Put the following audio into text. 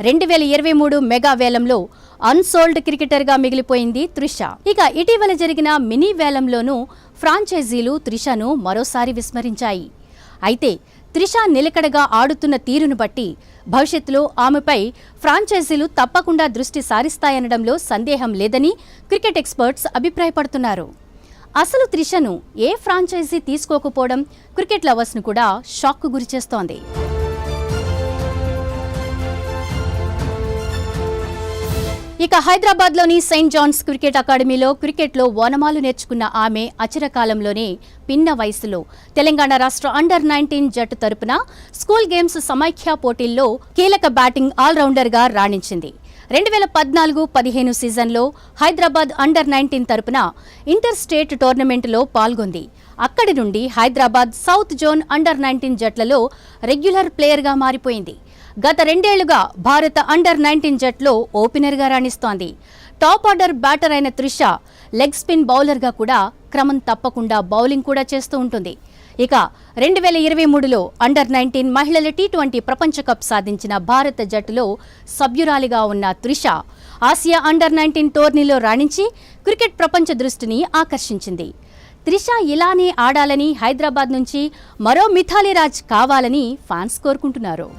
2023 mega వేలంలో unsold క్రికెటర్గా మిగిలిపోయింది త్రిష. ఇక ఇటీవల జరిగిన మినీ వేలంలోనూ ఫ్రాంచైజీలు త్రిషను మరోసారి విస్మరించాయి. అయితే త్రిష నిలకడగా ఆడుతున్న తీరును బట్టి భవిష్యత్తులో ఆమెపై ఫ్రాంచైజీలు తప్పకుండా దృష్టి సారిస్తాయనడంలో సందేహం లేదని క్రికెట్ ఎక్స్పర్ట్స్ అభిప్రాయపడుతున్నారు. అసలు త్రిషను ఏ ఫ్రాంచైజీ తీసుకోకపోవడం క్రికెట్ లవర్స్ను కూడా షాక్కు గురిచేస్తోంది. ఇక హైదరాబాద్లోని సెయింట్ జాన్స్ క్రికెట్ అకాడమీలో క్రికెట్లో ఓనమాలు నేర్చుకున్న ఆమె అచిరకాలంలోనే పిన్న వయసులో తెలంగాణ రాష్ట్ర అండర్-19 జట్టు తరపున స్కూల్ గేమ్స్ సమైఖ్య పోటీల్లో కీలక బ్యాటింగ్ ఆల్రౌండర్గా రాణించింది. 2014-15 సీజన్లో హైదరాబాద్ అండర్-19 తరపున ఇంటర్ స్టేట్ టోర్నమెంటులో పాల్గొంది. అక్కడి నుండి హైదరాబాద్ సౌత్ జోన్ అండర్-19 జట్లలో రెగ్యులర్ ప్లేయర్గా మారిపోయింది. గత 2 ఏళ్లుగా భారత అండర్-19 జట్లో ఓపెనర్గా రాణిస్తోంది. టాప్ ఆర్డర్ బ్యాటర్ అయిన త్రిష లెగ్ స్పిన్ బౌలర్గా కూడా క్రమం తప్పకుండా బౌలింగ్ కూడా చేస్తూ ఉంటుంది. ఇక 2023లో అండర్-19 మహిళల T20 ప్రపంచ కప్ సాధించిన భారత జట్టులో సభ్యురాలిగా ఉన్న త్రిష ఆసియా అండర్-19 టోర్నీలో రాణించి క్రికెట్ ప్రపంచ దృష్టిని ఆకర్షించింది. త్రిష ఇలానే ఆడాలని, హైదరాబాద్ నుంచి మరో మిథాలీ రాజ్ కావాలని ఫ్యాన్స్ కోరుకుంటున్నారు.